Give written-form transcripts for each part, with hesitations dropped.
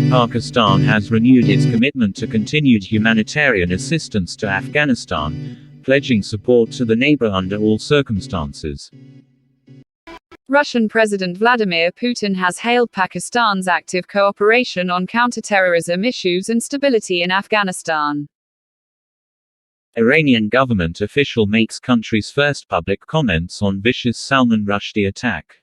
Pakistan has renewed its commitment to continued humanitarian assistance to Afghanistan, pledging support to the neighbour under all circumstances. Russian President Vladimir Putin has hailed Pakistan's active cooperation on counter-terrorism issues and stability in Afghanistan. Iranian government official makes country's first public comments on vicious Salman Rushdie attack.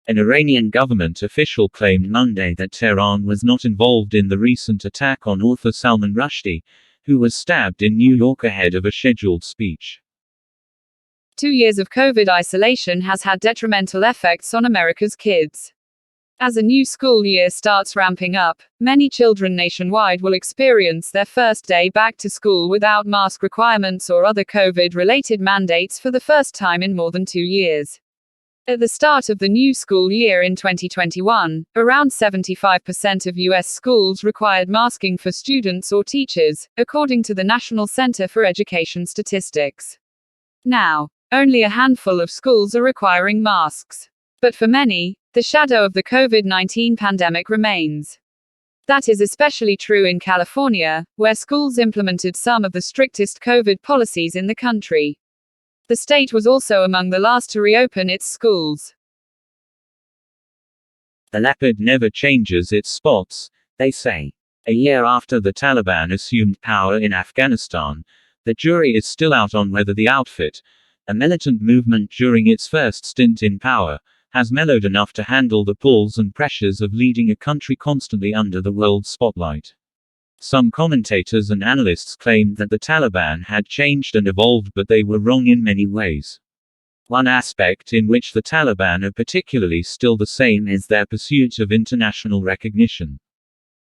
An Iranian government official claimed Monday that Tehran was not involved in the recent attack on author Salman Rushdie, who was stabbed in New York ahead of a scheduled speech. 2 years of COVID isolation has had detrimental effects on America's kids. As a new school year starts ramping up, many children nationwide will experience their first day back to school without mask requirements or other COVID-related mandates for the first time in more than 2 years. At the start of the new school year in 2021, around 75% of U.S. schools required masking for students or teachers, according to the National Center for Education Statistics. Now, only a handful of schools are requiring masks. But for many, the shadow of the COVID-19 pandemic remains. That is especially true in California, where schools implemented some of the strictest COVID policies in the country. The state was also among the last to reopen its schools. The leopard never changes its spots, they say. A year after the Taliban assumed power in Afghanistan, the jury is still out on whether the outfit, a militant movement during its first stint in power, has mellowed enough to handle the pulls and pressures of leading a country constantly under the world's spotlight. Some commentators and analysts claimed that the Taliban had changed and evolved, but they were wrong in many ways. One aspect in which the Taliban are particularly still the same is their pursuit of international recognition.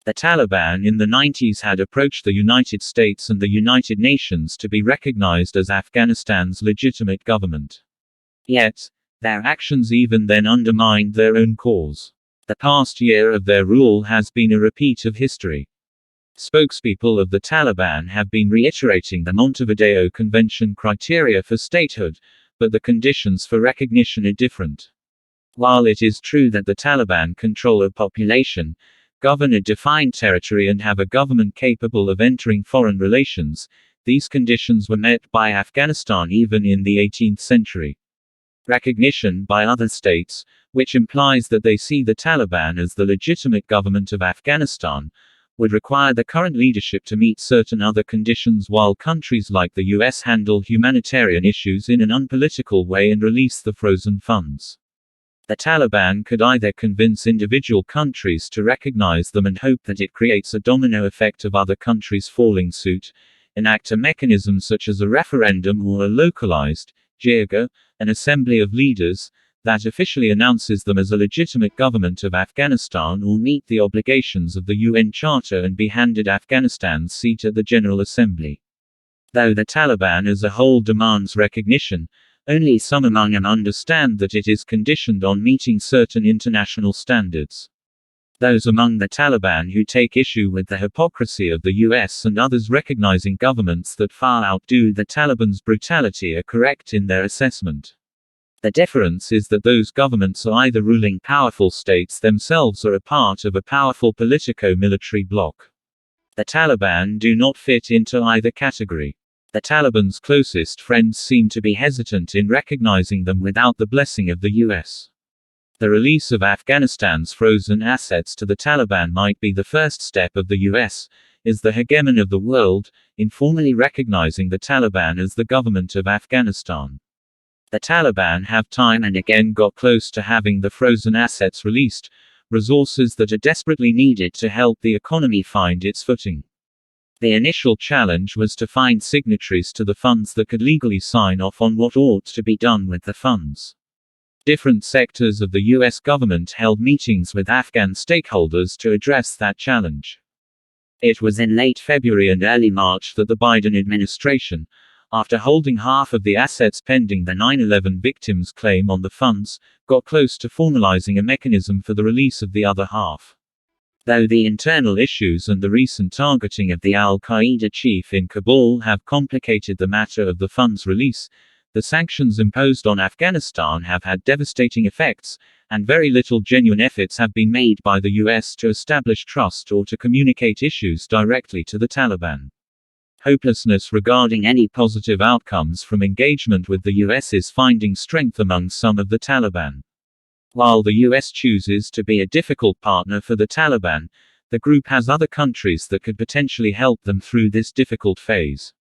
The Taliban in the 90s had approached the United States and the United Nations to be recognized as Afghanistan's legitimate government. Yet, their actions even then undermined their own cause. The past year of their rule has been a repeat of history. Spokespeople of the Taliban have been reiterating the Montevideo Convention criteria for statehood, but the conditions for recognition are different. While it is true that the Taliban control a population, govern a defined territory and have a government capable of entering foreign relations, these conditions were met by Afghanistan even in the 18th century. Recognition by other states, which implies that they see the Taliban as the legitimate government of Afghanistan, would require the current leadership to meet certain other conditions, while countries like the US handle humanitarian issues in an unpolitical way and release the frozen funds. The Taliban could either convince individual countries to recognize them and hope that it creates a domino effect of other countries following suit, enact a mechanism such as a referendum or a localized, jirga, an assembly of leaders, that officially announces them as a legitimate government of Afghanistan, or meet the obligations of the UN Charter and be handed Afghanistan's seat at the General Assembly. Though the Taliban as a whole demands recognition, only some among them understand that it is conditioned on meeting certain international standards. Those among the Taliban who take issue with the hypocrisy of the US and others recognizing governments that far outdo the Taliban's brutality are correct in their assessment. The difference is that those governments are either ruling powerful states themselves or a part of a powerful politico-military bloc. The Taliban do not fit into either category. The Taliban's closest friends seem to be hesitant in recognizing them without the blessing of the US. The release of Afghanistan's frozen assets to the Taliban might be the first step of the US, as the hegemon of the world, in formally recognizing the Taliban as the government of Afghanistan. The Taliban have time and again got close to having the frozen assets released, resources that are desperately needed to help the economy find its footing. The initial challenge was to find signatories to the funds that could legally sign off on what ought to be done with the funds. Different sectors of the US government held meetings with Afghan stakeholders to address that challenge. It was in late February and early March that the Biden administration, after holding half of the assets pending the 9/11 victims' claim on the funds, got close to formalizing a mechanism for the release of the other half. Though the internal issues and the recent targeting of the al-Qaeda chief in Kabul have complicated the matter of the funds release, The sanctions imposed on Afghanistan have had devastating effects, and very little genuine efforts have been made by the US to establish trust or to communicate issues directly to the Taliban. Hopelessness regarding any positive outcomes from engagement with the US is finding strength among some of the Taliban. While the US chooses to be a difficult partner for the Taliban, the group has other countries that could potentially help them through this difficult phase.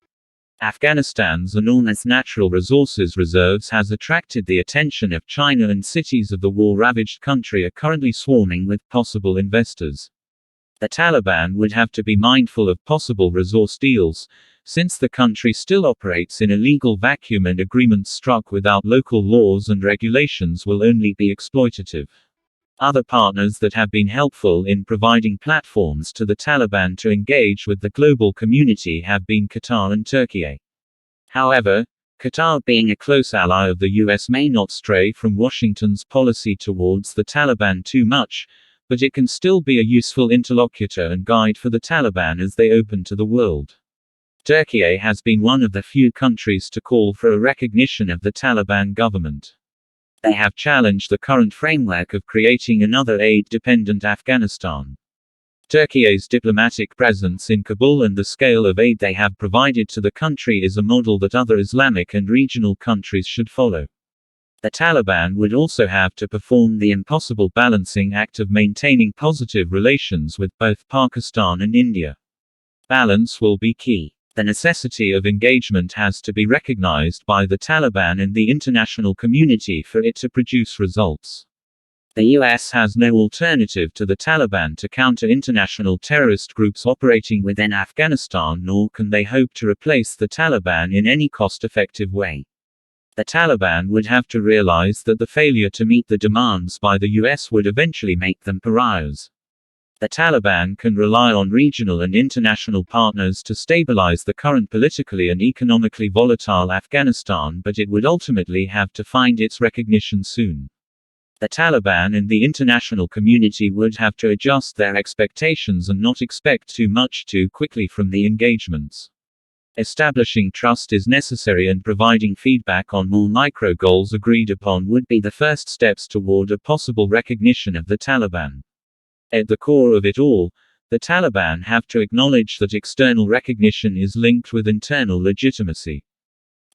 Afghanistan's enormous natural resources reserves has attracted the attention of China, and cities of the war-ravaged country are currently swarming with possible investors. The Taliban would have to be mindful of possible resource deals, since the country still operates in a legal vacuum and agreements struck without local laws and regulations will only be exploitative. Other partners that have been helpful in providing platforms to the Taliban to engage with the global community have been Qatar and Turkey. However, Qatar, being a close ally of the US, may not stray from Washington's policy towards the Taliban too much, but it can still be a useful interlocutor and guide for the Taliban as they open to the world. Turkey has been one of the few countries to call for a recognition of the Taliban government. They have challenged the current framework of creating another aid-dependent Afghanistan. Turkey's diplomatic presence in Kabul and the scale of aid they have provided to the country is a model that other Islamic and regional countries should follow. The Taliban would also have to perform the impossible balancing act of maintaining positive relations with both Pakistan and India. Balance will be key. The necessity of engagement has to be recognized by the Taliban and the international community for it to produce results. The US has no alternative to the Taliban to counter international terrorist groups operating within Afghanistan, nor can they hope to replace the Taliban in any cost-effective way. The Taliban would have to realize that the failure to meet the demands by the US would eventually make them pariahs. The Taliban can rely on regional and international partners to stabilize the current politically and economically volatile Afghanistan, but it would ultimately have to find its recognition soon. The Taliban and the international community would have to adjust their expectations and not expect too much too quickly from the engagements. Establishing trust is necessary, and providing feedback on more micro goals agreed upon would be the first steps toward a possible recognition of the Taliban. At the core of it all, the Taliban have to acknowledge that external recognition is linked with internal legitimacy.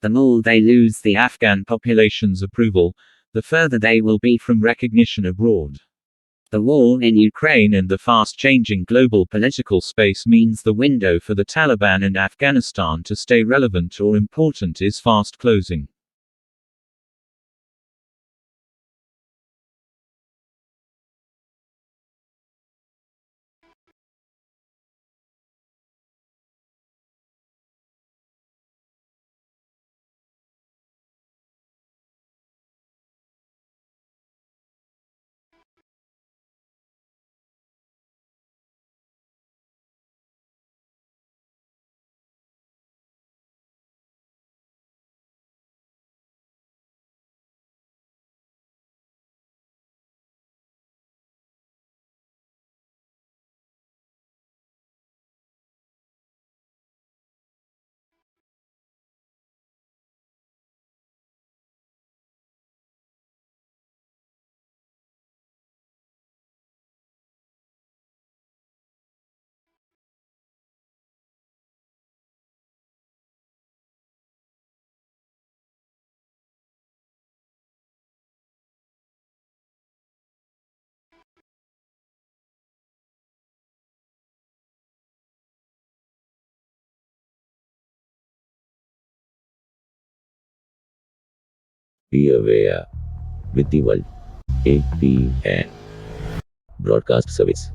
The more they lose the Afghan population's approval, the further they will be from recognition abroad. The war in Ukraine and the fast-changing global political space means the window for the Taliban and Afghanistan to stay relevant or important is fast closing. Be aware with the world. APN Broadcast Service.